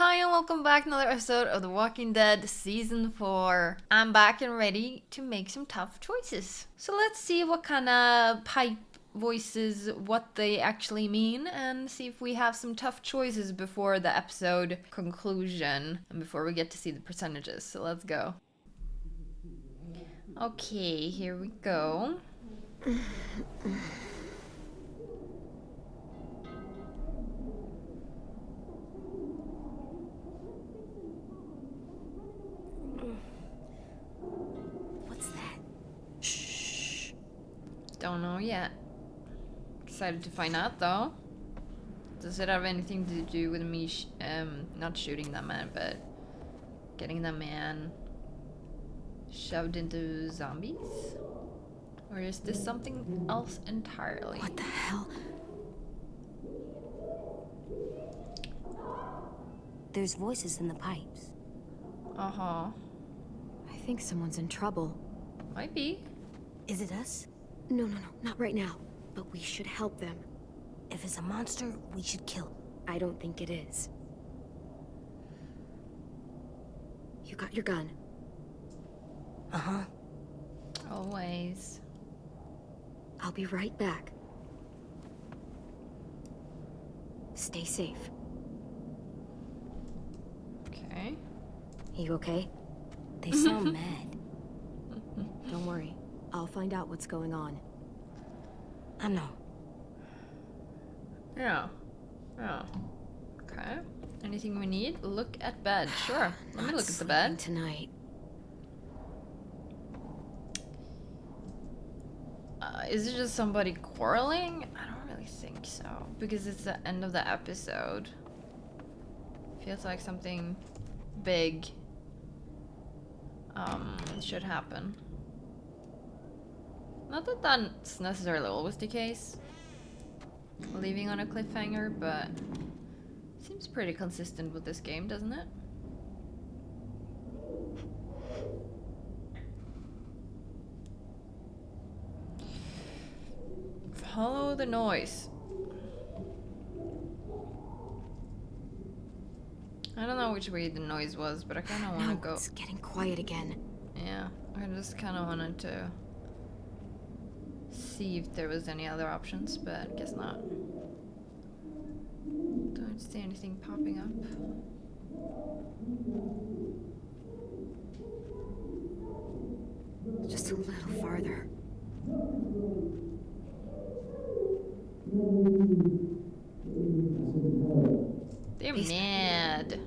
Hi and welcome back to another episode of The Walking Dead Season 4. I'm back and ready to make some tough choices. So let's see what kind of pipe voices, what they actually mean, and see if we have some tough choices before the episode conclusion and before we get to see the percentages. So let's go. Okay, here we go. What's that? Shh. Don't know yet. Excited to find out though. Does it have anything to do with me not shooting that man, but getting that man shoved into zombies? Or is this something else entirely? What the hell? There's voices in the pipes. Uh-huh. I think someone's in trouble. Might be. Is it us? No, not right now. But we should help them. If it's a monster, we should kill it. I don't think it is. You got your gun? Uh-huh. Always. I'll be right back. Stay safe. Okay. You okay? They sound mad. Don't worry. I'll find out what's going on. I know. Yeah. Yeah. Okay. Anything we need? Look at bed. Sure. Let me look at the bed. Tonight. Is it just somebody quarreling? I don't really think so. Because it's the end of the episode. Feels like something big should happen. Not that that's necessarily always the case. Leaving on a cliffhanger, but seems pretty consistent with this game, doesn't it? Follow the noise. I don't know which way the noise was, but I kind of want to go. It's getting quiet again. Yeah, I just kind of wanted to see if there was any other options, but I guess not. Don't see anything popping up. Just a little farther. They're mad.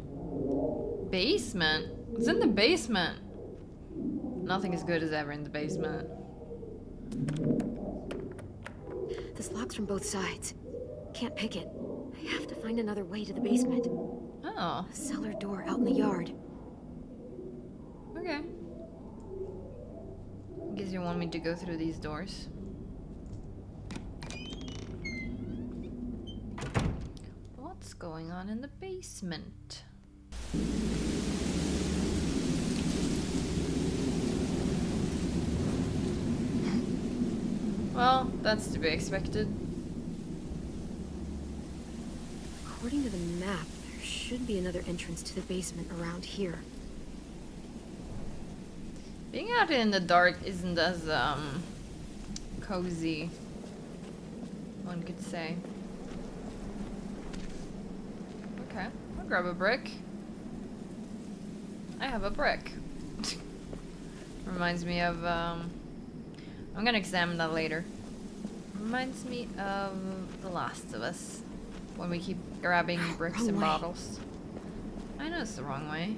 Basement? What's in the basement? Nothing as good as ever in the basement. This lock's from both sides. Can't pick it. I have to find another way to the basement. Oh. A cellar door out in the yard. Okay. Guess you want me to go through these doors. What's going on in the basement? Well, that's to be expected. According to the map, there should be another entrance to the basement around here. Being out in the dark isn't as cozy, one could say. Okay, I'll grab a brick. I have a brick. Reminds me of I'm gonna examine that later. Reminds me of The Last of Us, when we keep grabbing bricks Wrong and way. bottles. I know it's the wrong way.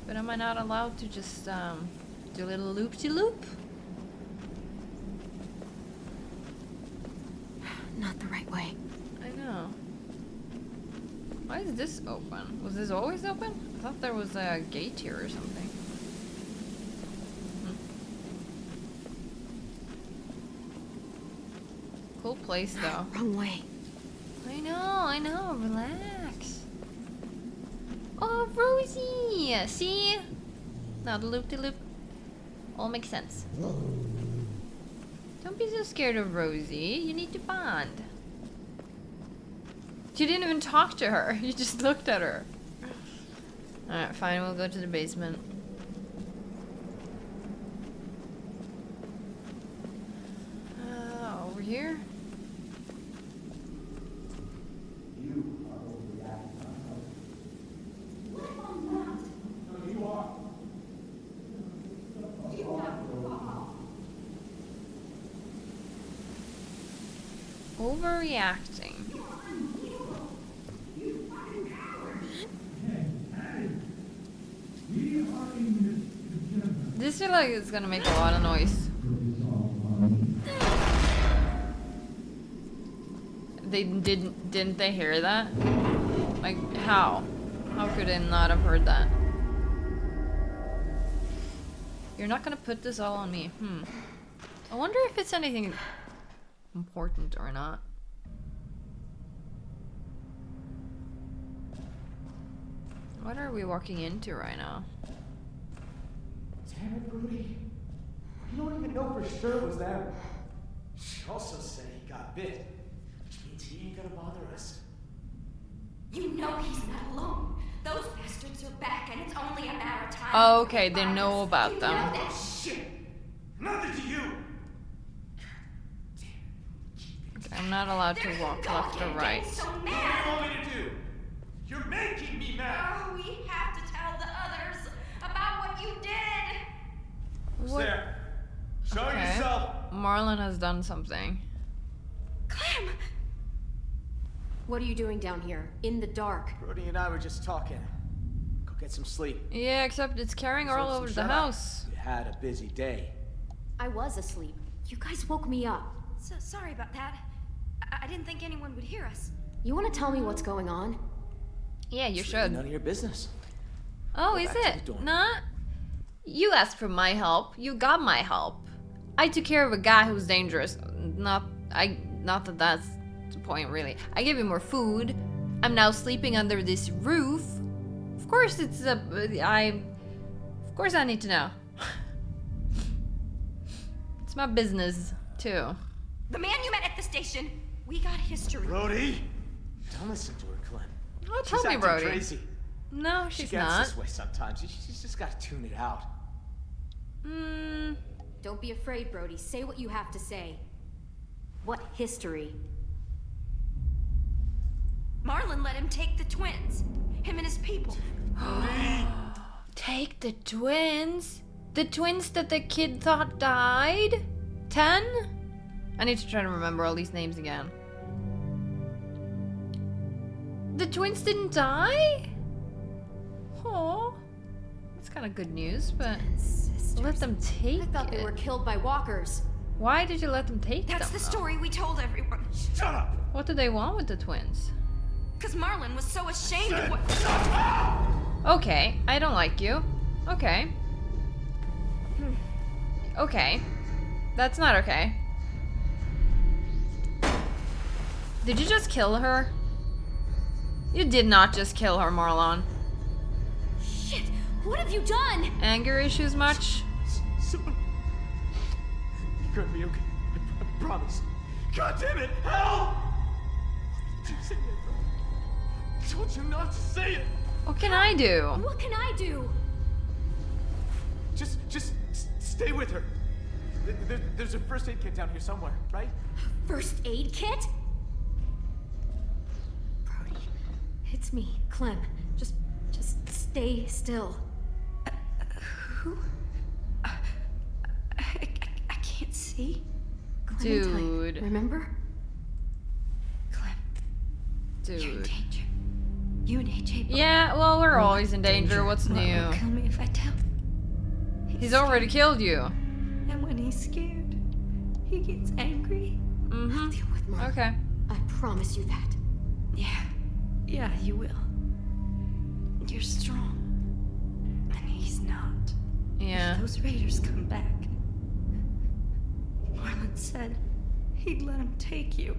But am I not allowed to just do a little loop-de-loop? Not the right way. I know. Why is this open? Was this always open? I thought there was a gate here or something. Cool place though. Wrong way. I know, relax. Oh, Rosie! See? Now the loop-de-loop all makes sense. Don't be so scared of Rosie, you need to bond. You didn't even talk to her. You just looked at her. Alright, fine. We'll go to the basement. Over here? Overreacting. This feels like it's gonna make a lot of noise. Didn't they hear that? Like how? How could they not have heard that? You're not gonna put this all on me. I wonder if it's anything important or not. What are we walking into right now? Damn it, Rudy. You don't even know for sure it was them. She also said he got bit, which means he ain't gonna bother us. You know he's not alone. Those bastards are back, and it's only a matter of time. Oh, okay, they know about You them. know that shit. Nothing to you! I'm not allowed to walk left or right. So What do you mad. want me to do? You're making me mad! Oh, we have to tell the others about what you did. Who's What? there? Show Okay. yourself! Marlon has done something. Clem. What are you doing down here? In the dark? Brody and I were just talking. Go get some sleep. Yeah, except it's carrying all So over the shut up. house. You had a busy day. I was asleep. You guys woke me up. So sorry about that. I didn't think anyone would hear us. You want to tell me what's going on? Yeah, you It's really should. none of your business. Oh, Go is back to it? the dorm. Not? You asked for my help. You got my help. I took care of a guy who's dangerous. Not that that's the point, really. I gave him more food. I'm now sleeping under this roof. Of course it's of course I need to know. It's my business, too. The man you met at the station, we got history. Brody! Don't listen to her, Clem. Oh, She's tell me, acting Brody. crazy. No, She she's gets not. this way sometimes. She's just gotta tune it out. Don't be afraid, Brody. Say what you have to say. What history? Marlon let him take the twins. Him and his people. Take the twins? The twins that the kid thought died? 10? I need to try to remember all these names again. The twins didn't die? Oh, that's kind of good news, but Sisters. let them take I thought they it. were killed by walkers. Why did you let them take That's them? the though? story we told everyone. Shut up! What do they want with the twins? Because Marlon was so ashamed of what. Okay, I don't like you. Okay. Okay. That's not okay. Did you just kill her? You did not just kill her, Marlon. Shit! What have you done? Anger issues much? Someone. You're gonna be okay. I promise. God damn it! Help! Why did you say that, bro? I told you not to say it! What can I do? What can I do? Just stay with her. There's a first aid kit down here somewhere, right? First aid kit? Brody, it's me, Clem. Just stay still. Who? I can't see. Clementine, Dude. remember? Clem, you're in Dude. danger. You and AJ both. Yeah, well, we're always in danger. What's Marlon will new? kill me if I tell. He's already killed you. And when he's scared, he gets angry. Mm-hmm. Deal with Mark. Okay. I promise you that. Yeah, you will. You're strong. And he's not. Yeah. If those raiders come back, Marlon said he'd let him take you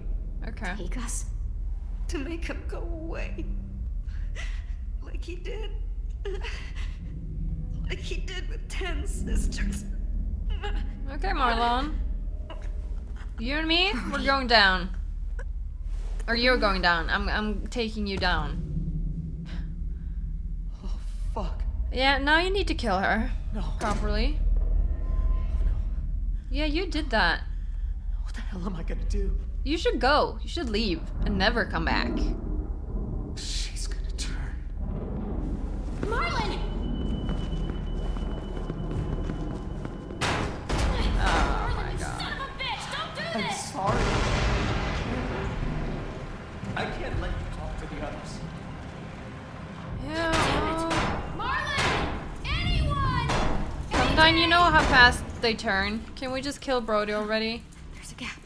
Okay. Take us? to make him go away. Like he did. Like he did with 10 sisters. Okay, Marlon. You and me, we're going down. Or you're going down. I'm taking you down. Oh, fuck. Yeah, now you need to kill her. No. Properly. Yeah, you did that. What the hell am I gonna do? You should go. You should leave and never come back. She's gonna turn. Marlon! Oh Marlon, my you god. son of a bitch! Don't do I'm this! sorry. I can't let you talk to the others. Yeah. Marlon! Anyone! Sometimes you know how fast they turn. Can we just kill Brody already? There's a gap.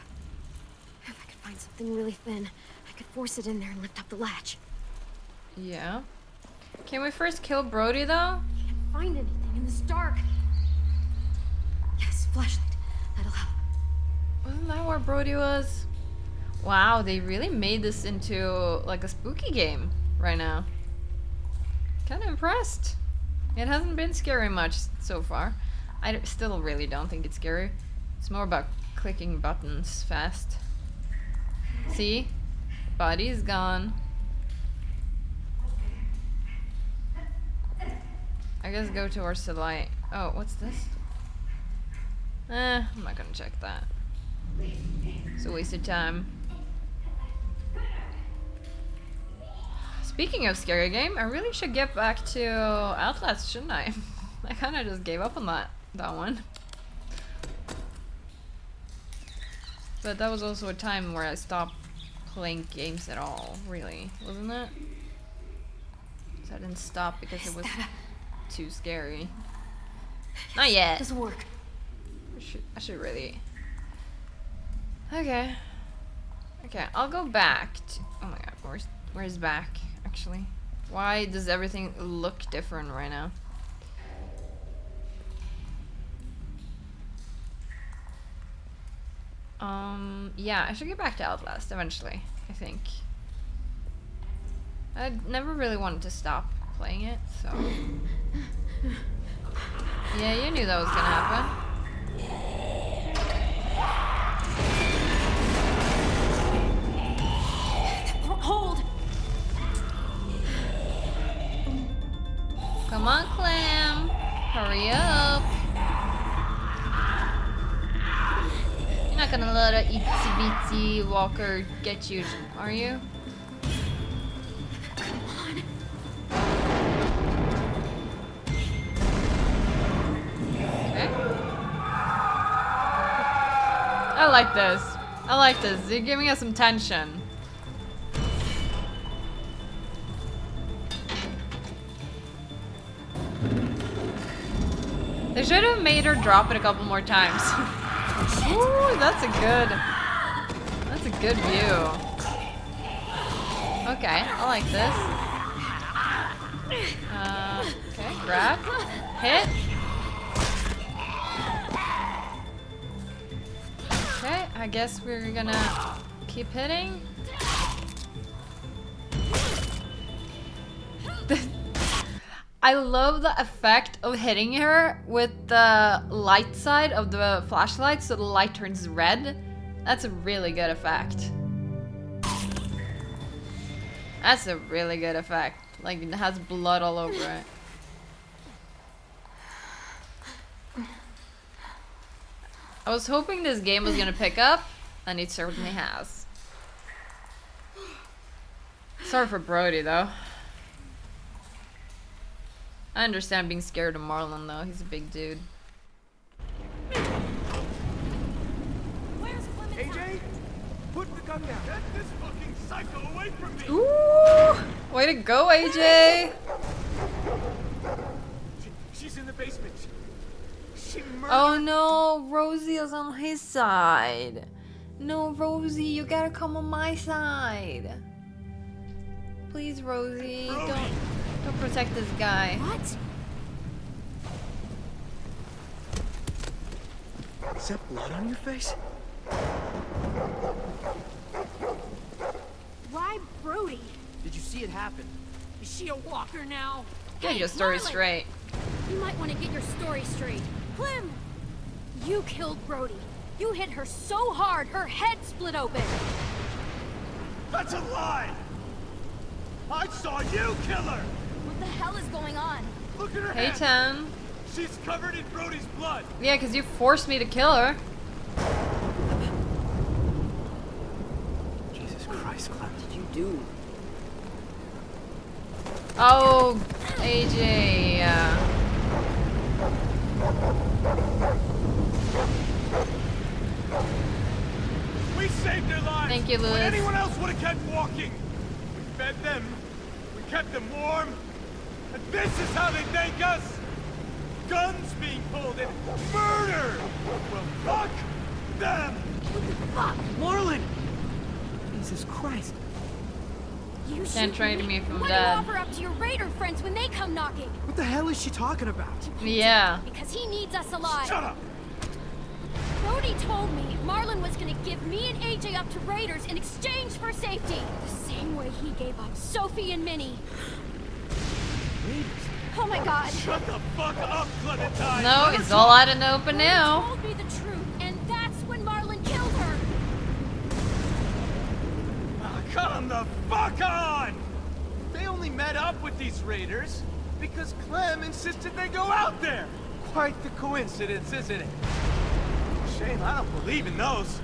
If I could find something really thin, I could force it in there and lift up the latch. Yeah. Can we first kill Brody though? Can't find anything in this dark. Yes, flashlight. That'll help. Wasn't that where Brody was? Wow, they really made this into like a spooky game right now. Kind of impressed. It hasn't been scary much so far. I still really don't think it's scary. It's more about clicking buttons fast. See? Body's gone. I guess go towards the light. Oh, what's this? I'm not gonna check that. It's a waste of time. Speaking of scary game, I really should get back to Outlast, shouldn't I? I kinda just gave up on that one. But that was also a time where I stopped playing games at all, really, wasn't it? So I didn't stop because it was too scary. Not yet. This'll work. I should really. Okay. Okay, I'll go back to. Oh my god, where's back? Actually, why does everything look different right now? Yeah, I should get back to Outlast eventually, I think. I never really wanted to stop playing it, so. Yeah, you knew that was gonna happen. Hold! Come on, Clam. Hurry up. You're not gonna let a itsy bitsy walker get you, are you? Okay. I like this. I like this. You're giving us some tension. They should have made her drop it a couple more times. Ooh, that's a good view. Okay, I like this. Okay, grab, hit. Okay, I guess we're gonna keep hitting. I love the effect of hitting her with the light side of the flashlight so the light turns red. That's a really good effect. That's a really good effect. Like, it has blood all over it. I was hoping this game was gonna pick up, and it certainly has. Sorry for Brody, though. I understand being scared of Marlon, though. He's a big dude. AJ, put the gun down. Get this fucking psycho away from me. Ooh! Way to go, AJ! She's in the basement. She murdered. Oh no, Rosie is on his side. No, Rosie, you gotta come on my side. Please, Rosie, don't protect this guy. What? Is that blood on your face? Why Brody? Did you see it happen? Is she a walker now? Get your story Marlon! straight. You might want to get your story straight. Clem! You killed Brody. You hit her so hard, her head split open. That's a lie! I saw you kill her! What the hell is going on? Look at her Hey, hand. Tim. She's covered in Brody's blood. Yeah, because you forced me to kill her. Jesus Christ, Clem. What did you do? Oh, AJ. We saved their lives. Thank you, When Lewis. anyone else would have kept walking. We fed them. We kept them warm. And this is how they thank us. Guns being pulled and murder. Well, fuck them. Marlon! Jesus Christ. You Can't shoot trade me from What dead. do you offer up to your raider friends when they come knocking? What the hell is she talking about? Yeah. Because he needs us alive. Shut up. Brody told me Marlon was gonna give me and AJ up to raiders in exchange for safety. The same way he gave up Sophie and Minnie. Oh my god. Shut the fuck up, Clementine. No, Let her it's all talk. out in the open Brody now. told me the truth, and that's when Marlon killed her. Ah, come the fuck on! They only met up with these raiders because Clem insisted they go out there. Quite the coincidence, isn't it? Shame I don't believe in those.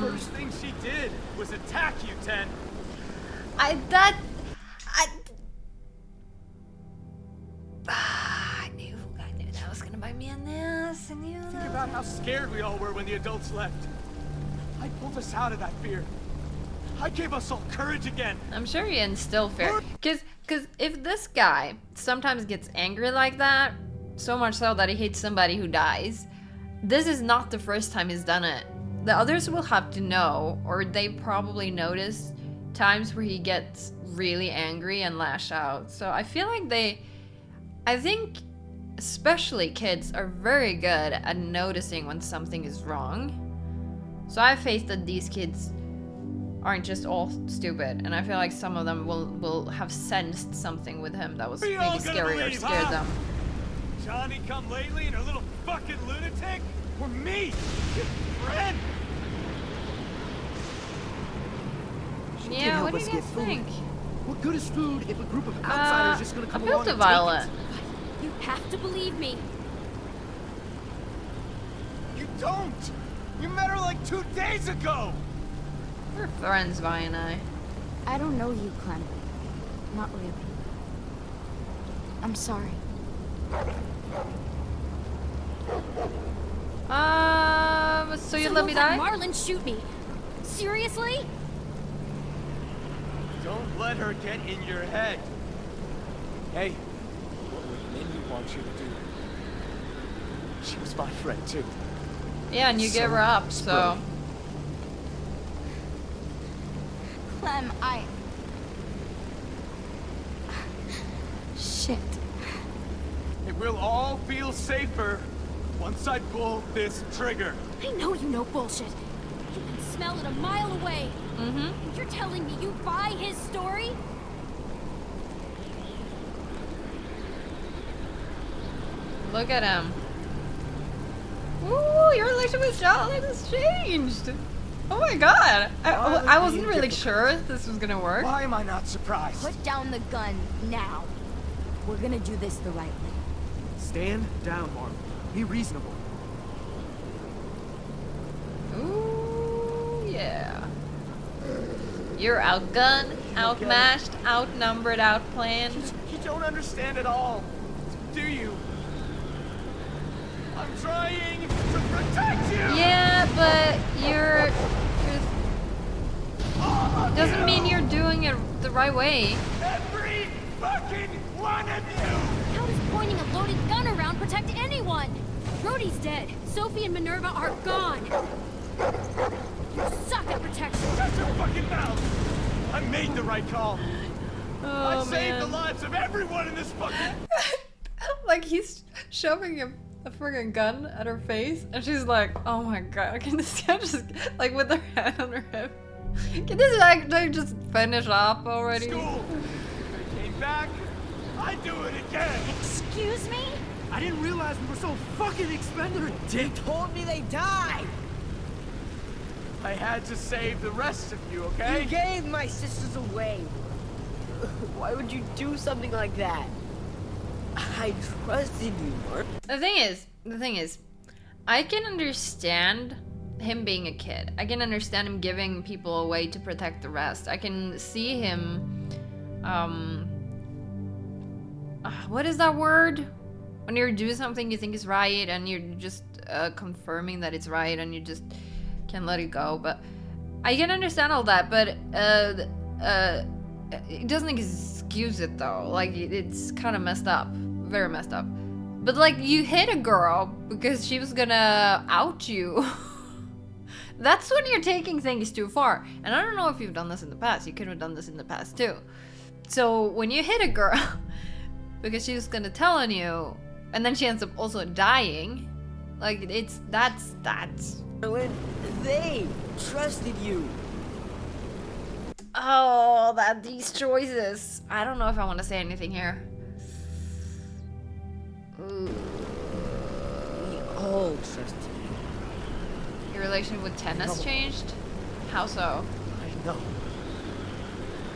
First thing she did was attack you, Ten. I knew that was gonna bite me in this. I knew Think that. about how scared we all were when the adults left. I pulled us out of that fear. I gave us all courage again. I'm sure he instilled fear. Cause if this guy sometimes gets angry like that, so much so that he hates somebody who dies, this is not the first time he's done it. The others will have to know, or they probably notice times where he gets really angry and lash out. So I feel like I think especially kids are very good at noticing when something is wrong. So I have faith that these kids aren't just all stupid, and I feel like some of them will have sensed something with him that was We maybe all gonna scary or believe, scared huh? them. Johnny come lately and her little fucking lunatic? Or me? Your friend? She Yeah, can't help what do us you get guys food. think? What good is food if a group of outsiders just gonna come appeal along to and take Violet. it? You have to believe me. You don't! You met her like 2 days ago! We're friends, Vi and I. I don't know you, Clem. Not really. I'm sorry. So you So let you'll me let die? Marlon shoot me? Seriously? Don't let her get in your head. Hey, what would Minnie want you to do? She was my friend too. Yeah, and you So give her up, so. brilliant. Clem, Shit. It will all feel safer once I pull this trigger. I know you know bullshit. You can smell it a mile away. Mm-hmm. You're telling me you buy his story? Look at him. Ooh, your relationship with Charlotte has changed. Oh my god. I wasn't really sure this was gonna work. Why am I not surprised? Put down the gun now. We're gonna do this the right way. Stand down, Marlon. Be reasonable. Ooh, yeah. You're outgunned, outmatched, outnumbered, outplanned. You don't understand at all, do you? I'm trying to protect you! Yeah, but you're doesn't mean you're doing it the right way. Every fucking one of you! How does pointing a loaded gun around protect anyone? Brody's dead. Sophie and Minerva are gone. You suck at protection. Shut your fucking mouth! I made the right call. I Oh saved the man. lives of everyone in this fucking... Like he's shoving a friggin' gun at her face, and she's like, "Oh my god, can this guy just like with her hand on her hip? Can this guy just finish off already?" School! If they came back, I'd do it again! Excuse me? I didn't realize we were so fucking expendable. They told me they died. I had to save the rest of you, okay? You gave my sisters away. Why would you do something like that? I trusted you, Mark. The thing is, I can understand him being a kid. I can understand him giving people away to protect the rest. I can see him, what is that word? When you're doing something you think is right and you're just confirming that it's right and you just can't let it go. But I can understand all that, but it doesn't excuse it though. Like, it's kind of messed up. Very messed up. But like, you hit a girl because she was gonna out you. That's when you're taking things too far. And I don't know if you've done this in the past. You could have done this in the past too. So when you hit a girl because she was gonna tell on you, and then she ends up also dying, like, that's Marlon, they trusted you. oh, these choices. I don't know if I want to say anything here. Ooh. We all trusted you. Your relationship with tennis changed? How so? I know.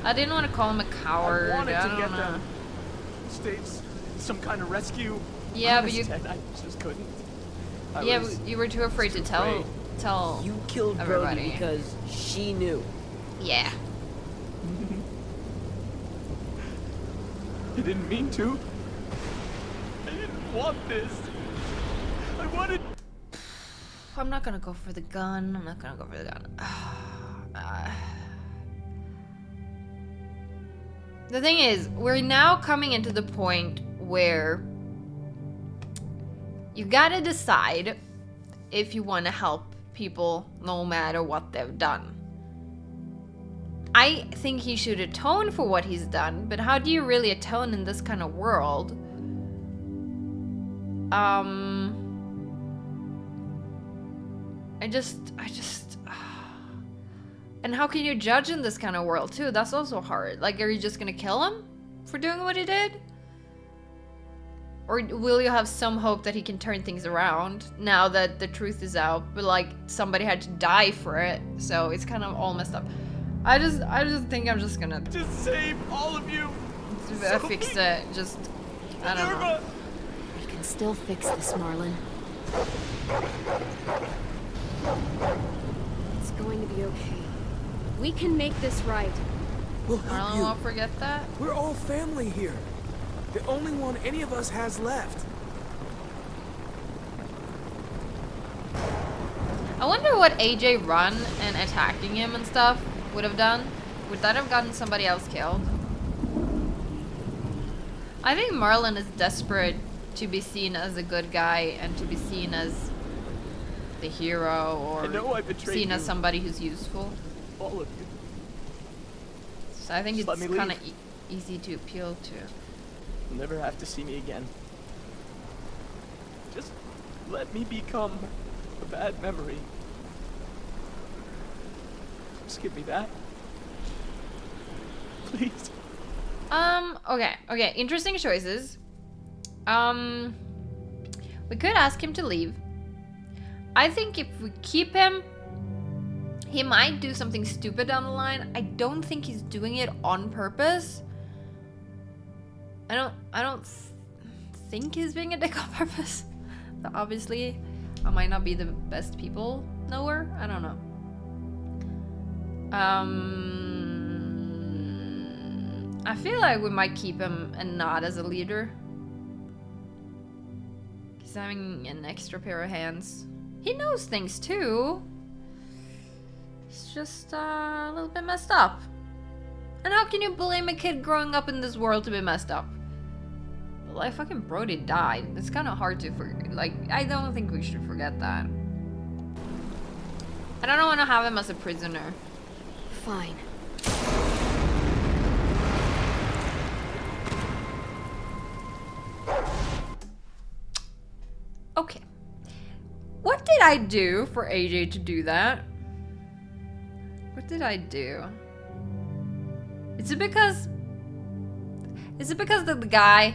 I didn't want to call him a coward. I wanted to don't get know. them. States, some kind of rescue. Yeah, but you. Instead, I just couldn't. I Yeah, was but you were too afraid to tell. afraid. Tell. You killed everybody. Brody because she knew. Yeah. I didn't mean to. I didn't want this. I wanted. I'm not gonna go for the gun. I'm not gonna go for the gun. The thing is, we're now coming into the point where you gotta decide if you want to help people no matter what they've done. I think he should atone for what he's done, but how do you really atone in this kind of world? I just and how can you judge in this kind of world too? That's also hard. Like, are you just gonna kill him for doing what he did? Or will you have some hope that he can turn things around now that the truth is out, but like, somebody had to die for it, so it's kind of all messed up. I just think I'm just gonna Just save all of you. fix it. Just, I don't know. Minerva. We can still fix this, Marlon. It's going to be okay. We can make this right. We'll I help don't you. want to forget that. We're all family here. The only one any of us has left. I wonder what AJ run and attacking him and stuff would have done. Would that have gotten somebody else killed? I think Marlon is desperate to be seen as a good guy and to be seen as the hero, or I know I betrayed seen as you. somebody who's useful. All of you. So I think Just let it's me kind of leave. easy to appeal to. You'll never have to see me again. Just let me become a bad memory. Just give me that. Please. Okay, interesting choices. We could ask him to leave. I think if we keep him, he might do something stupid down the line. I don't think he's doing it on purpose. I don't think he's being a dick on purpose. But obviously, I might not be the best people knower. I don't know. I feel like we might keep him and not as a leader. He's having an extra pair of hands. He knows things too. He's just a little bit messed up. And how can you blame a kid growing up in this world to be messed up? Like, fucking Brody died. It's kind of hard to forget. Like, I don't think we should forget that. And I don't want to have him as a prisoner. Fine. Okay. What did I do for AJ to do that? What did I do? Is it because the guy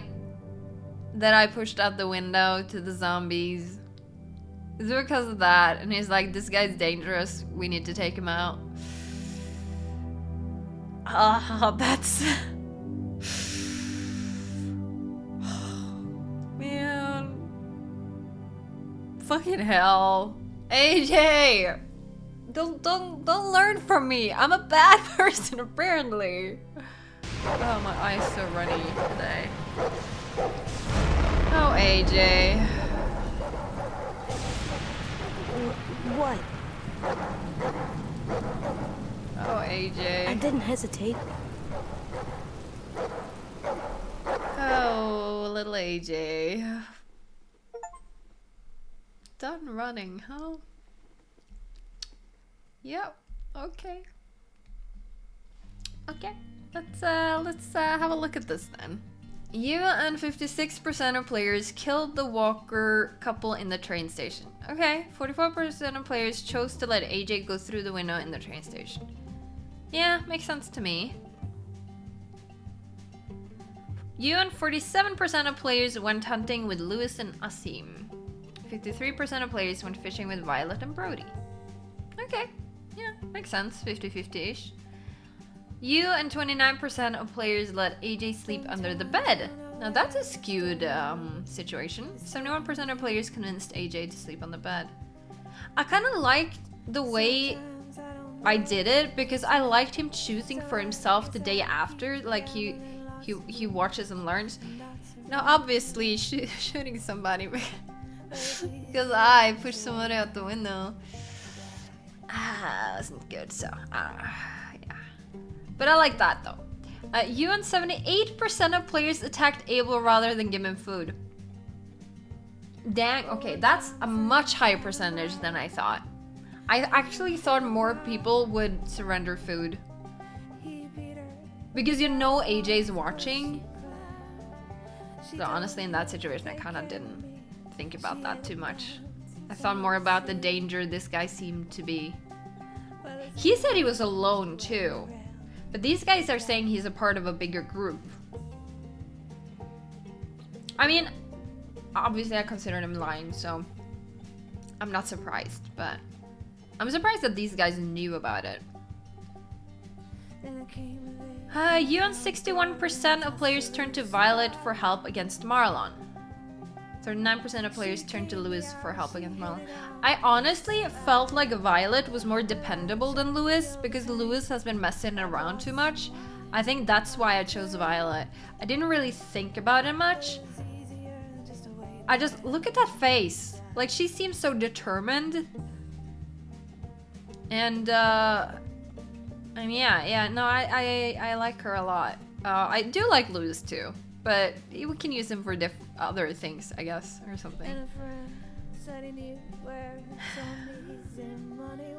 that I pushed out the window to the zombies Is it because of that? And he's like, this guy's dangerous. We need to take him out. Ah, that's... Man. Fucking hell. AJ! Don't learn from me. I'm a bad person, apparently. Oh, my eyes so runny today. Oh, AJ. What? Oh, AJ. I didn't hesitate. Oh, little AJ. Done running, huh? Yep. Okay. Okay. Let's have a look at this then. You and 56% of players killed the Walker couple in the train station. Okay, 44% of players chose to let AJ go through the window in the train station. Yeah, makes sense to me. You and 47% of players went hunting with Lewis and Asim. 53% of players went fishing with Violet and Brody. Okay, yeah, makes sense, 50-50-ish. You and 29% of players let AJ sleep under the bed. Now that's a skewed situation. 71% of players convinced AJ to sleep on the bed. I kind of liked the way I did it because I liked him choosing for himself the day after. Like he watches and learns. Now obviously shooting somebody because I pushed somebody out the window. Wasn't good. So yeah. But I like that though. You and 78% of players attacked Abel rather than give him food. Dang, okay, that's a much higher percentage than I thought. I actually thought more people would surrender food. Because you know AJ's watching. So honestly, in that situation, I kind of didn't think about that too much. I thought more about the danger this guy seemed to be. He said he was alone too. But these guys are saying he's a part of a bigger group. I mean, obviously I considered him lying, so I'm not surprised, but I'm surprised that these guys knew about it. You and 61% of players turned to Violet for help against Marlon. 39% of players turned to Lewis for help against Marlon. I honestly felt like Violet was more dependable than Lewis because Lewis has been messing around too much. I think that's why I chose Violet. I didn't really think about it much. I just look at that face. Like she seems so determined. And I mean, yeah, no, I like her a lot. I do like Lewis too. But we can use him for other things, I guess, or something.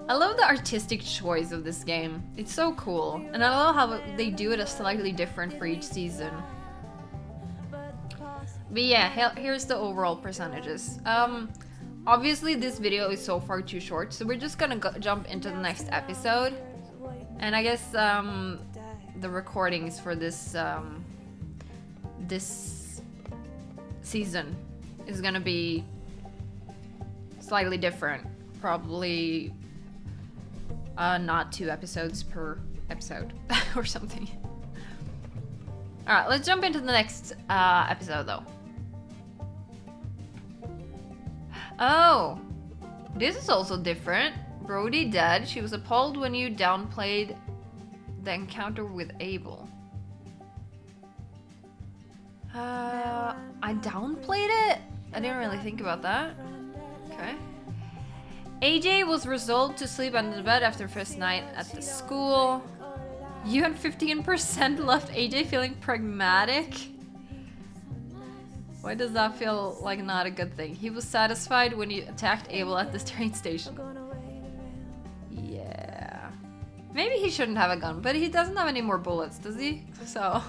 I love the artistic choice of this game. It's so cool. And I love how they do it slightly different for each season. But yeah, here's the overall percentages. Obviously this video is so far too short, so we're just gonna jump into the next episode. And I guess the recordings for this this season is gonna be slightly different. Probably not 2 episodes per episode or something. Alright, let's jump into the next episode though. Oh, this is also different. Brody dead. She was appalled when you downplayed the encounter with Abel. I downplayed it? I didn't really think about that. Okay. AJ was resolved to sleep under the bed after first night at the school. You and 15% left AJ feeling pragmatic. Why does that feel like not a good thing? He was satisfied when you attacked Abel at this train station. Yeah. Maybe he shouldn't have a gun, but he doesn't have any more bullets, does he? So...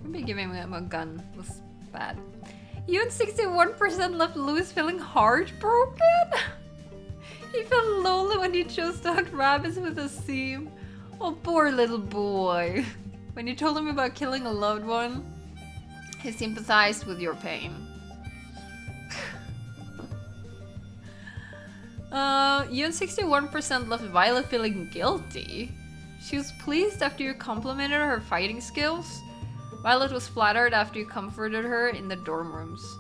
maybe giving him a gun was bad. You and 61% left Lewis feeling heartbroken? He felt lonely when he chose to hunt rabbits with Asim. Oh, poor little boy. When you told him about killing a loved one, he sympathized with your pain. You and 61% left Violet feeling guilty. She was pleased after you complimented her fighting skills. Violet was flattered after you comforted her in the dorm rooms.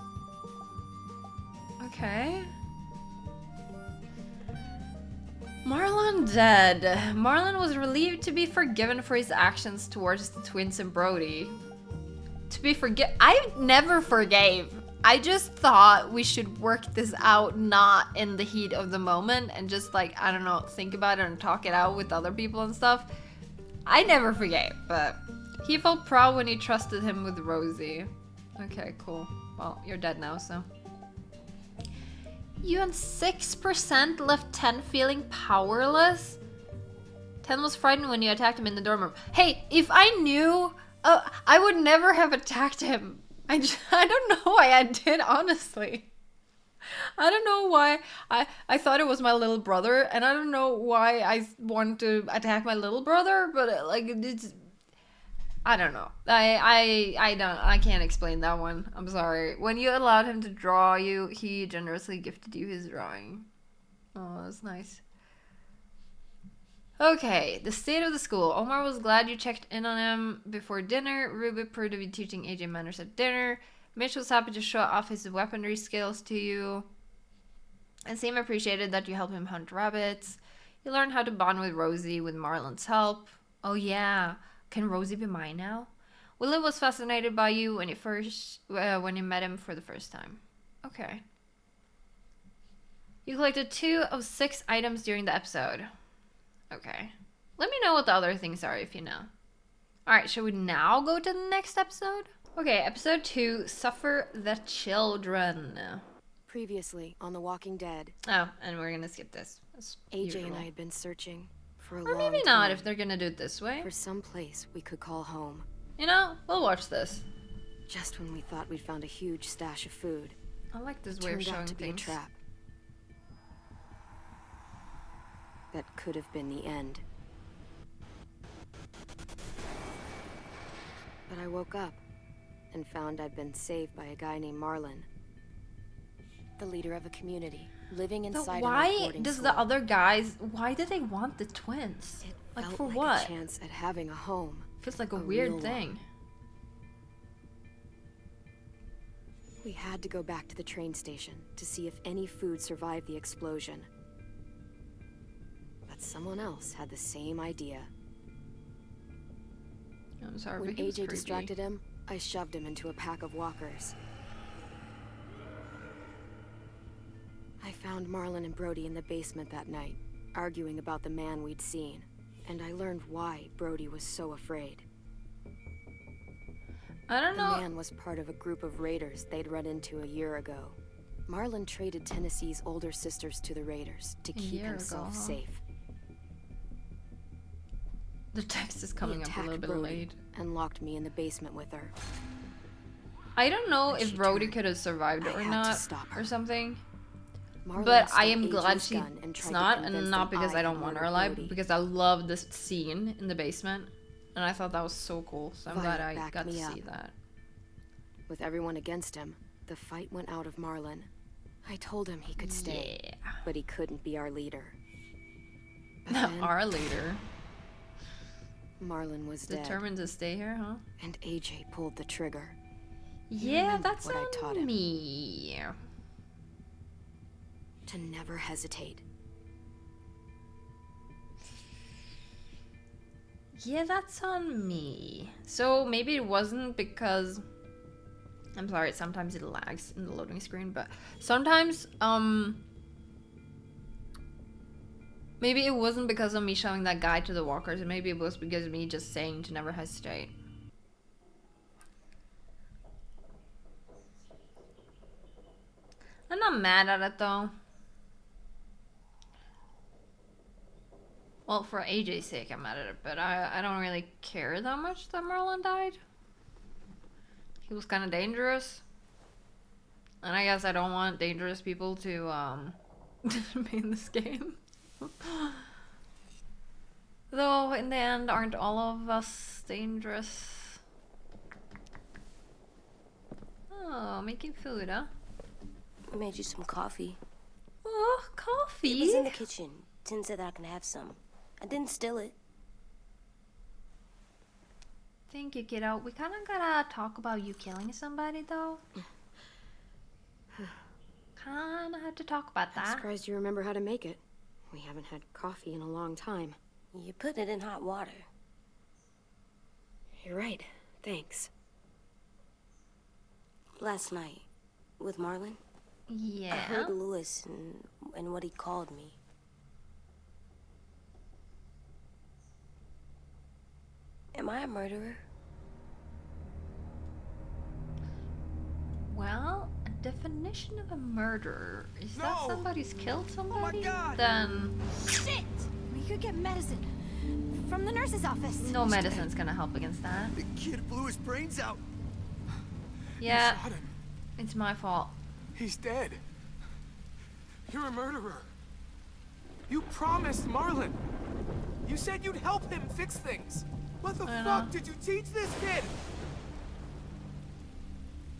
Okay. Marlon dead. Marlon was relieved to be forgiven for his actions towards the twins and Brody. To be I never forgave. I just thought we should work this out not in the heat of the moment and just like, I don't know, think about it and talk it out with other people and stuff. I never forgave, but he felt proud when he trusted him with Rosie. Okay, cool. Well, you're dead now, so. You and 6% left 10 feeling powerless? 10 was frightened when you attacked him in the dorm room. Hey, if I knew, I would never have attacked him. I don't know why I did, honestly. I don't know why I thought it was my little brother, and I don't know why I want to attack my little brother, but like it's, I don't know. I can't explain that one. I'm sorry. When you allowed him to draw you, he generously gifted you his drawing. Oh, that's nice. Okay, the state of the school. Omar was glad you checked in on him before dinner. Ruby proved to be teaching AJ manners at dinner. Mitch was happy to show off his weaponry skills to you. And Sam appreciated that you helped him hunt rabbits. You learned how to bond with Rosie with Marlon's help. Oh yeah, can Rosie be mine now? Willie was fascinated by you when you met him for the first time. Okay. You collected 2 of 6 items during the episode. Okay. Let me know what the other things are if you know. Alright, shall we now go to the next episode? Okay, episode 2, Suffer the Children. Previously on The Walking Dead. Oh, and we're gonna skip this. AJ and I had been searching for a or long maybe time not if they're gonna do it this way. for some place we could call home. You know, we'll watch this. Just when we thought we'd found a huge stash of food, I like this it way of turned showing out to be a things. trap. That could have been the end. But I woke up and found I'd been saved by a guy named Marlon. The leader of a community, living But inside why an boarding does school. the other guys, why do they want the twins? It Like felt for like what? a chance at having a home. Feels like a real weird one. thing. We had to go back to the train station to see if any food survived the explosion. But someone else had the same idea. I'm sorry, When but he was AJ creepy. distracted him, I shoved him into a pack of walkers. I found Marlon and Brody in the basement that night, arguing about the man we'd seen, and I learned why Brody was so afraid. I don't The know. man was part of a group of raiders they'd run into a year ago. Marlon traded Tennessee's older sisters to the raiders to keep year himself ago, huh? safe. The text is He coming up a attacked little bit Brody late. and locked me in the basement with her. I don't know When if she Brody turned, could have survived I or had to not, stop her. or something. Marlon But I stole am glad AJ's she's gun and tried to not, convince and them not because I don't had want her murdered alive, Brody. because I love this scene in the basement, and I thought that was so cool. So I'm glad Violet I backed got to me see up. that. With everyone against him, the fight went out of Marlon. I told him he could stay, Yeah, but he couldn't be our leader. But then our leader Marlon was dead, determined to stay here, huh? and AJ pulled the trigger. Yeah, remembered that's what I taught on him. me. To never hesitate. Yeah, that's on me. So maybe it wasn't because I'm sorry, sometimes it lags in the loading screen, but sometimes maybe it wasn't because of me showing that guy to the walkers, and maybe it was because of me just saying to never hesitate. I'm not mad at it though. Well, for AJ's sake, I'm mad at it, but I don't really care that much that Marlon died. He was kind of dangerous. And I guess I don't want dangerous people to be in this game. Though, in the end, aren't all of us dangerous? Oh, making food, huh? I made you some coffee. Oh, coffee? It was in the kitchen. Tin said that I can have some. I didn't steal it. Thank you, kiddo. We kind of gotta talk about you killing somebody, though. Kind of have to talk about I'm that. surprised you remember how to make it. We haven't had coffee in a long time. You put it in hot water. You're right. Thanks. Last night, with Marlon, Yeah. I heard Lewis and what he called me. Am I a murderer? Well, a definition of a murderer is that No! somebody's killed somebody? God! Then Shit! We could get medicine from the nurse's office. no medicine's gonna help against that. The kid blew his brains out. Yeah, Shot him. it's my fault. He's dead. You're a murderer. You promised Marlon. You said you'd help him fix things. What the I fuck know. did you teach this kid?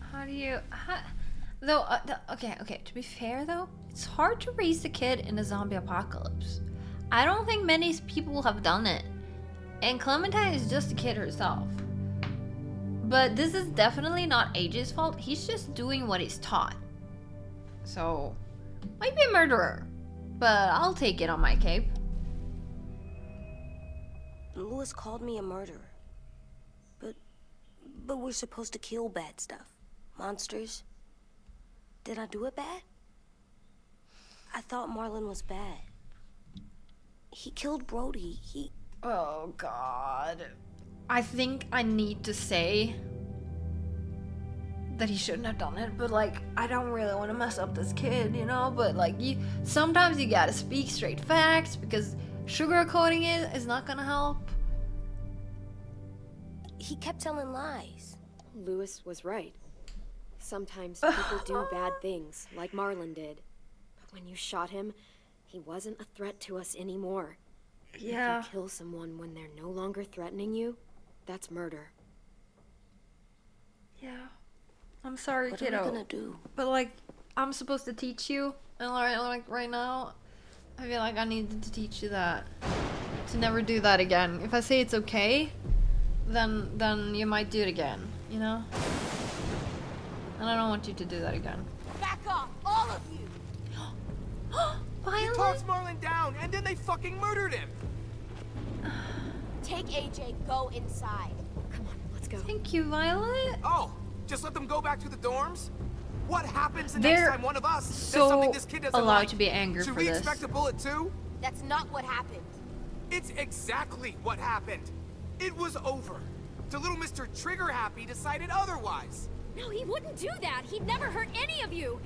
How do you... though, okay, to be fair though, it's hard to raise a kid in a zombie apocalypse. I don't think many people have done it. And Clementine is just a kid herself. But this is definitely not AJ's fault. He's just doing what he's taught. So, might be a murderer. But I'll take it on my cape. Lewis called me a murderer. But we're supposed to kill bad stuff. Monsters. Did I do it bad? I thought Marlon was bad. He killed Brody. Oh god. I think I need to say that he shouldn't have done it, but like I don't really want to mess up this kid, you know, but like sometimes you gotta speak straight facts because sugarcoating it is not gonna help. He kept telling lies. Lewis was right. Sometimes people do bad things, like Marlon did. But when you shot him, he wasn't a threat to us anymore. Yeah. If you kill someone when they're no longer threatening you, that's murder. Yeah. I'm sorry, What are kiddo. we gonna do? But like I'm supposed to teach you, and like right now I feel like I need to teach you that. To never do that again. If I say it's okay, then you might do it again, you know? And I don't want you to do that again. Back off, all of you! You Violet? talked Marlon down, and then they fucking murdered him. Take AJ, go inside. Come on, let's go. Thank you, Violet. Oh, just let them go back to the dorms? What happens the They're next time one of us does so something this kid doesn't allowed like? to be angry Should for we this. expect a bullet too? That's not what happened. It's exactly what happened. It was over. The little Mr. Trigger Happy decided otherwise. No, he wouldn't do that. He'd never hurt any of you.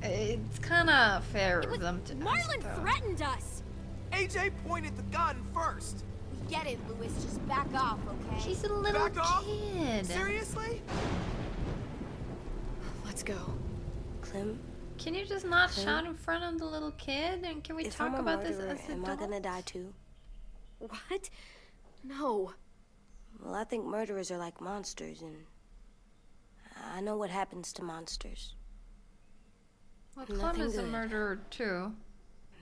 It's kind of fair It of was them to ask, Marlon though. threatened us. AJ pointed the gun first. We get it, Lewis. Just back off, okay? She's a little Back off? kid. Seriously? Let's go. Clem, Can you just not shout in front of the little kid? And can we if talk I'm a about this murderer, as am I gonna adults? die too? What? No. Well, I think murderers are like monsters, and I know what happens to monsters. Well, Clem Nothing is a good. murderer too.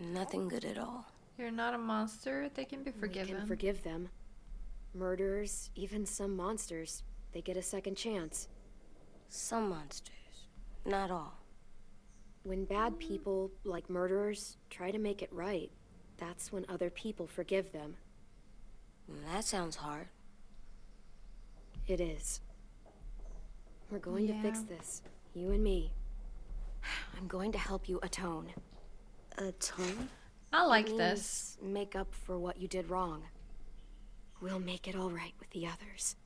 Nothing good at all. You're not a monster. They can be We forgiven. can forgive them. Murderers, even some monsters, they get a second chance. Some monsters, not all. When bad people, like murderers, try to make it right, that's when other people forgive them. That sounds hard. It is. We're going to fix Yeah. this. You and me. I'm going to help you atone. Atone? I like It this. means make up for what you did wrong. We'll make it all right with the others.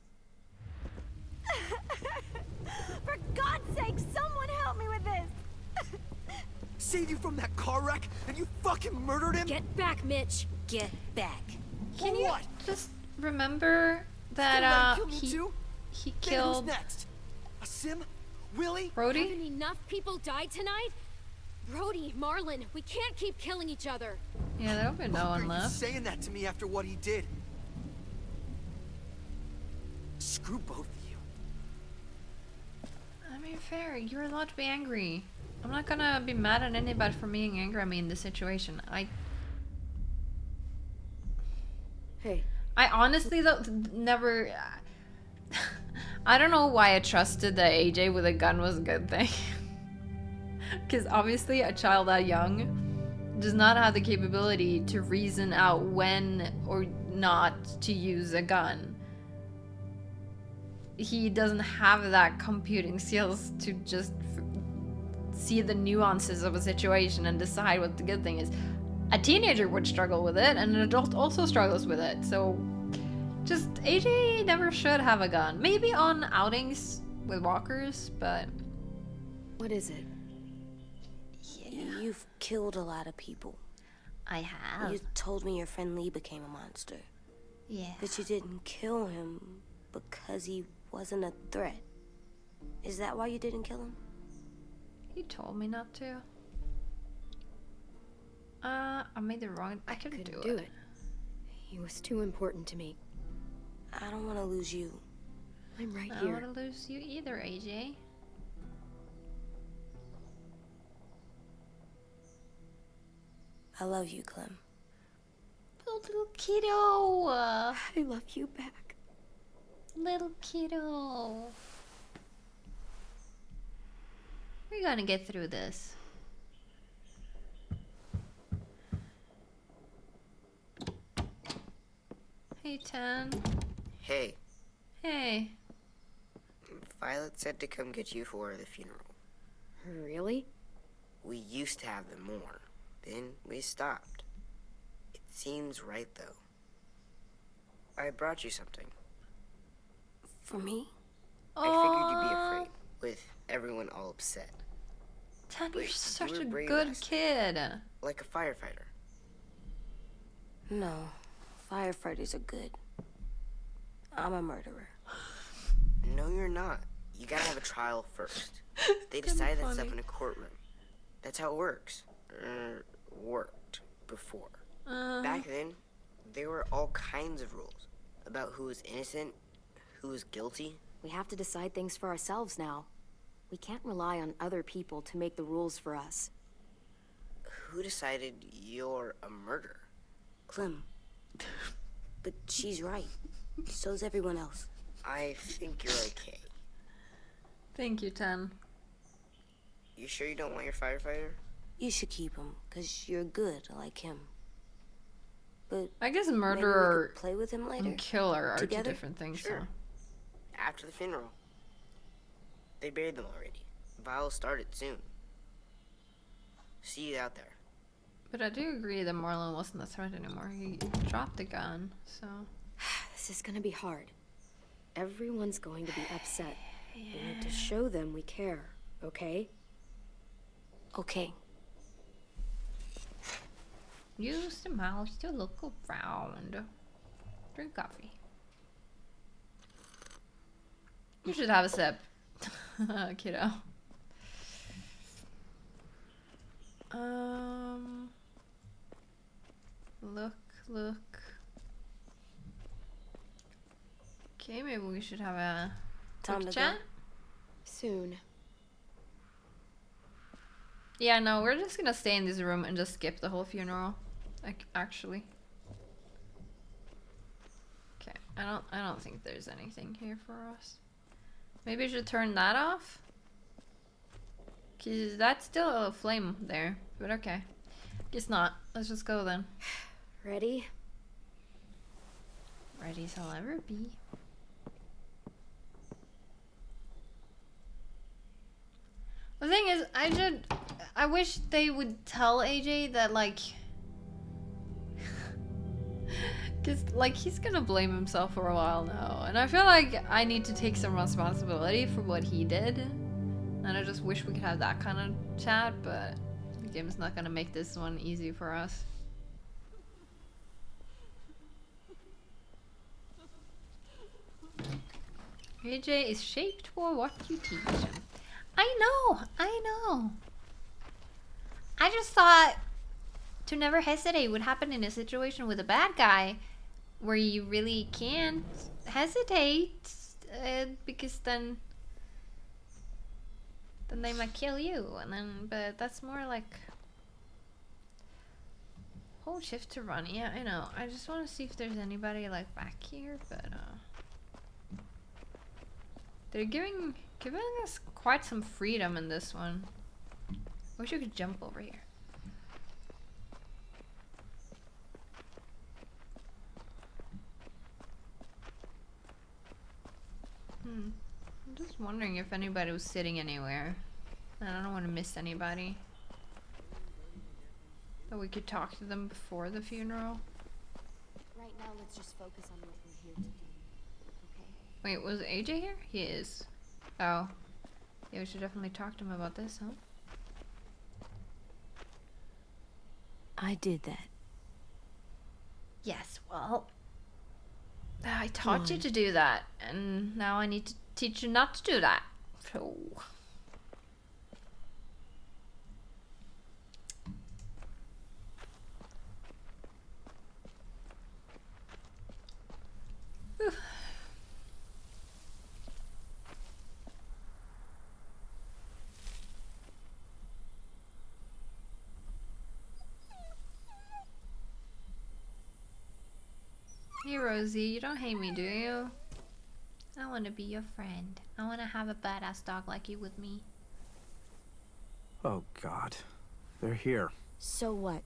For God's sake, someone help me with this! Saved you from that car wreck, and you fucking murdered him? Get back, Mitch! Get back. Can you what? just remember that Gonna let him kill me he too? he Then who's killed next? A Sim? Willie? Brody? Haven't enough people died tonight? Brody, Marlon, we can't keep killing each other. Yeah, there'll be no Are one you left. saying that to me after what he did? Screw both of you. I mean, fair. You're allowed to be angry. I'm not gonna be mad at anybody for being angry at me in this situation. Hey, I honestly never. I don't know why I trusted that AJ with a gun was a good thing. Because obviously, a child that young does not have the capability to reason out when or not to use a gun. He doesn't have that computing skills to just see the nuances of a situation and decide what the good thing is. A teenager would struggle with it, and an adult also struggles with it. So, just AJ never should have a gun. Maybe on outings with walkers, but what is it? You've killed a lot of people. I have. You told me your friend Lee became a monster. Yeah. But you didn't kill him because he wasn't a threat. Is that why you didn't kill him? He told me not to. I made the wrong. I couldn't do it. He was too important to me. I don't want to lose you. I'm right I here. don't want to lose you either, AJ. I love you, Clem. Little kiddo. I love you back. Little kiddo. We're gonna get through this. Hey, Tan. Hey, Hey. Violet said to come get you for the funeral. Really? We used to have them more. Then we stopped. It seems right, though. I brought you something. For me? I figured you'd be afraid, with everyone all upset. Tan, But you're such you were a brave good last kid. Like a firefighter. No. Firefighters are good. I'm a murderer. No, you're not. You gotta have a trial first. They decide that stuff in a courtroom. That's how it works. Worked before. Back then, there were all kinds of rules about who was innocent, who was guilty. We have to decide things for ourselves now. We can't rely on other people to make the rules for us. Who decided you're a murderer? Clem. But she's right. So's everyone else. I think you're okay. Thank you, Tan. You sure you don't want your firefighter? You should keep him, 'cause you're good like him. But I guess maybe we murderer could play with him later. and killer are Together? two different things. Sure. So. After the funeral. They buried them already. Vile started soon. See you out there. But I do agree that Marlon wasn't a threat anymore. He dropped the gun, so. This is gonna be hard. Everyone's going to be upset. We need to show them we care, okay? Okay. Use the mouse to look around. Drink coffee. You should have a sip, kiddo. Look. Okay, maybe we should have a Time quick to chat. go. Soon. Yeah, no, we're just gonna stay in this room and just skip the whole funeral. Like, actually. Okay, I don't think there's anything here for us. Maybe I should turn that off? 'Cause that's still a flame there, but okay. Guess not. Let's just go then. Ready? Ready as I'll ever be. The thing is, I wish they would tell AJ that, like, cause, like, he's gonna blame himself for a while now, and I feel like I need to take some responsibility for what he did, and I just wish we could have that kind of chat, but the game's not gonna make this one easy for us. AJ is shaped for what you teach him. I know. I just thought to never hesitate would happen in a situation with a bad guy where you really can't hesitate because then then they might kill you, and then, but that's more like whole shift to run. Yeah, I know. I just want to see if there's anybody like back here, but they're giving us quite some freedom in this one. Wish you could jump over here. I'm just wondering if anybody was sitting anywhere. I don't want to miss anybody. That we could talk to them before the funeral. Right now, let's just focus on what we're here to do. Okay? Wait, was AJ here? He is. Oh. Yeah, we should definitely talk to him about this, huh? I did that. Yes, well, I taught you to do that, and now I need to teach you not to do that. So... Hey Rosie, you don't hate me, do you? I want to be your friend. I want to have a badass dog like you with me. Oh God, they're here. So what?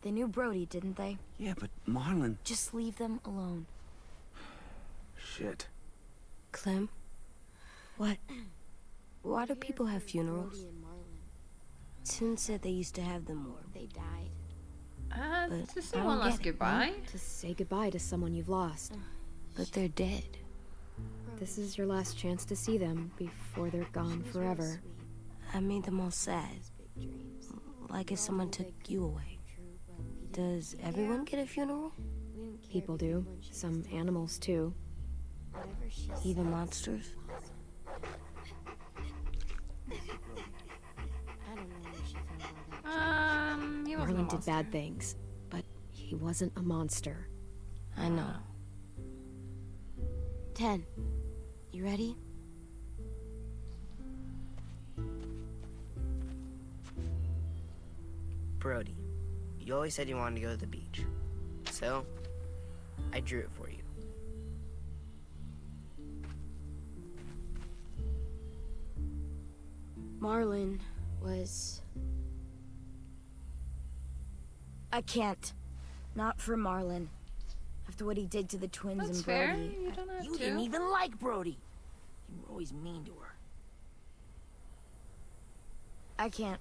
They knew Brody, didn't they? Yeah, but Marlon... Just leave them alone. Shit. Clem? What? Why do people have funerals? Tin said they used to have them more. They died. To say one last goodbye? To say goodbye to someone you've lost. But they're dead. This is your last chance to see them before they're gone forever. I made them all sad. Like if someone took you away. Does everyone get a funeral? People do. Some animals too. Even monsters? He wasn't a Marlon did monster. bad things, but he wasn't a monster. I know. 10. You ready? Brody, you always said you wanted to go to the beach. So, I drew it for you. Marlon was... I can't. Not for Marlon. After what he did to the twins That's and fair. Brody. You don't have You to. didn't even like Brody. You were always mean to her. I can't.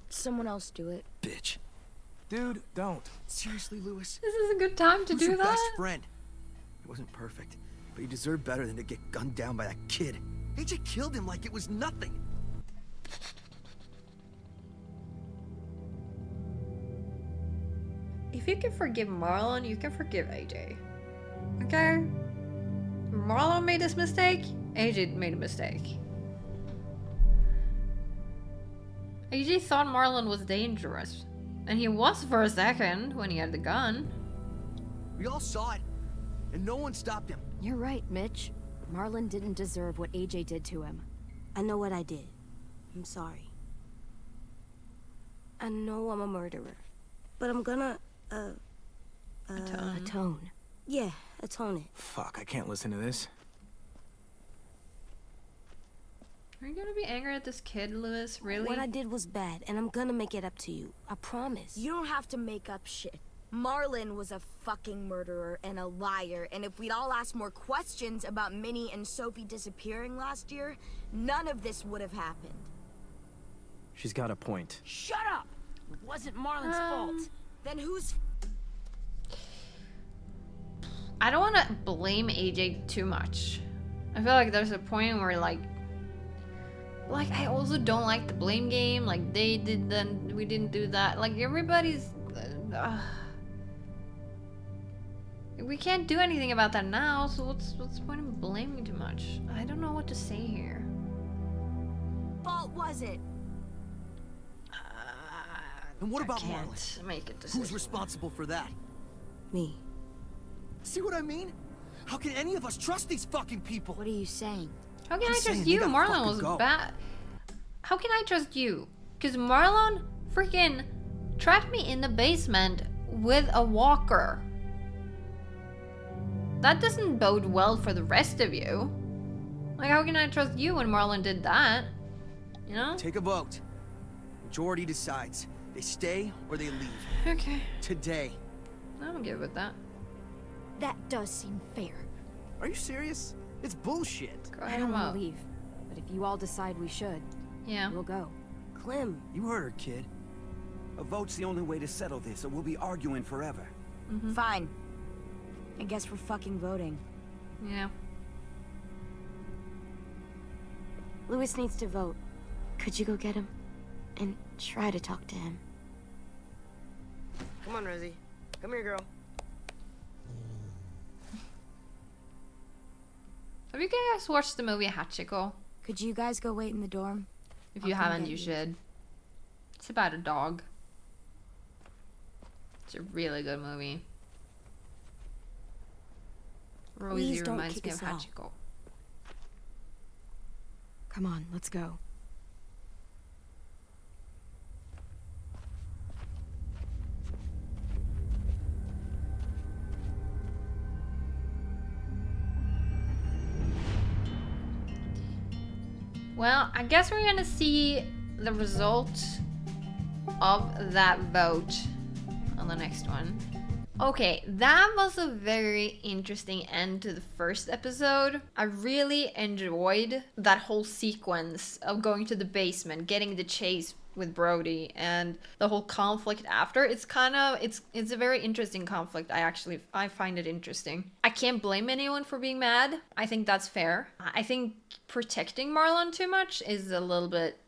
Someone else do it. Bitch. Dude, don't. Seriously, Lewis? This is a good time to Who's do your that. best friend? He wasn't perfect, but he deserved better than to get gunned down by that kid. AJ killed him like it was nothing. If you can forgive Marlon, you can forgive AJ. Okay? Marlon made this mistake, AJ made a mistake. AJ thought Marlon was dangerous. And he was for a second when he had the gun. We all saw it, and no one stopped him. You're right, Mitch. Marlon didn't deserve what AJ did to him. I know what I did. I'm sorry. I know I'm a murderer. But I'm gonna, Atone. Yeah, atone it. Fuck, I can't listen to this. Are you gonna be angry at this kid, Lewis? Really? What I did was bad, and I'm gonna make it up to you. I promise. You don't have to make up shit. Marlon was a fucking murderer and a liar, and if we'd all asked more questions about Minnie and Sophie disappearing last year, none of this would have happened. She's got a point. Shut up! It wasn't Marlon's fault. Then whose... I don't want to blame AJ too much. I feel like there's a point where like I also don't like the blame game. Like they did then we didn't do that. Like everybody's we can't do anything about that now, so what's the point of blaming too much? I don't know what to say here. fault was it? And what I about can't Marlon? make a decision. Who's responsible for that? Me. See what I mean? How can any of us trust these fucking people? What are you saying? How can I'm I saying trust they you? gotta Marlon fucking was go. bad. How can I trust you? Because Marlon freaking trapped me in the basement with a walker. That doesn't bode well for the rest of you. Like, how can I trust you when Marlon did that? You know? Take a vote. Majority decides. They stay or they leave. Okay. Today. I'm good with that. That does seem fair. Are you serious? It's bullshit. Go I ahead don't and want to vote. leave, but if you all decide we should, Yeah. we'll go. Clem, You heard her, kid. A vote's the only way to settle this, or we'll be arguing forever. Fine. I guess we're fucking voting. Yeah. Louis needs to vote. Could you go get him? And try to talk to him. Come on, Rosie. Come here, girl. Have you guys watched the movie Hachiko? Could you guys go wait in the dorm? If I'll you come haven't, get you you. should. It's about a dog. It's a really good movie. Rosie Please don't reminds kick me of us out. Hachiko. Come on, let's go. Well, I guess we're gonna see the result of that vote on the next one. Okay, that was a very interesting end to the first episode. I really enjoyed that whole sequence of going to the basement, getting the chase with Brody, and the whole conflict after. It's a very interesting conflict. I find it interesting. I can't blame anyone for being mad. I think that's fair. I think protecting Marlon too much is a little bit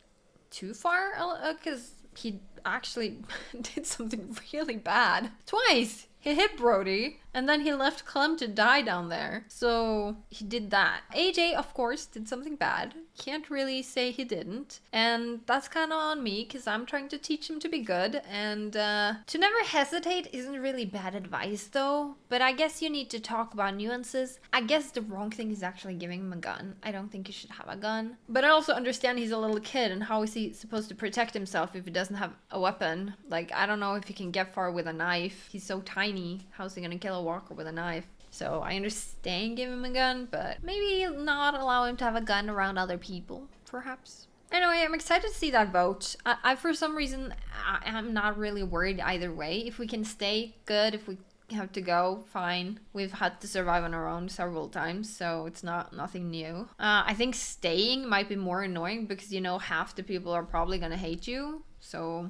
too far, because he actually did something really bad twice. He hit Brody, and then he left Clem to die down there. So he did that. AJ, of course, did something bad. Can't really say he didn't. And that's kind of on me, because I'm trying to teach him to be good. And to never hesitate isn't really bad advice, though. But I guess you need to talk about nuances. I guess the wrong thing is actually giving him a gun. I don't think he should have a gun. But I also understand he's a little kid, and how is he supposed to protect himself if he doesn't have a weapon? Like, I don't know if he can get far with a knife. He's so tiny. How's he gonna kill a walker with a knife? So I understand giving him a gun, but maybe not allow him to have a gun around other people, perhaps. Anyway, I'm excited to see that vote. I for some reason, I'm not really worried either way. If we can stay, good. If we have to go, fine. We've had to survive on our own several times, so it's nothing new. I think staying might be more annoying because, you know, half the people are probably gonna hate you, so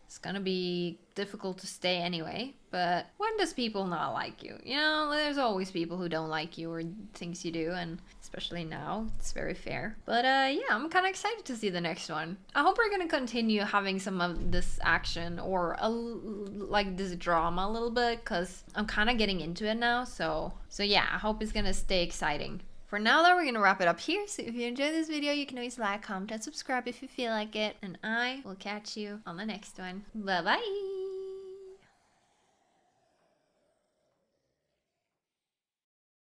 it's gonna be difficult to stay anyway. But when does people not like you? You know, there's always people who don't like you or things you do, and especially now, it's very fair. But yeah, I'm kind of excited to see the next one. I hope we're gonna continue having some of this action or like this drama a little bit, because I'm kind of getting into it now. So yeah, I hope it's gonna stay exciting. For now though, we're gonna wrap it up here. So if you enjoyed this video, you can always like, comment, and subscribe if you feel like it. And I will catch you on the next one. Bye bye!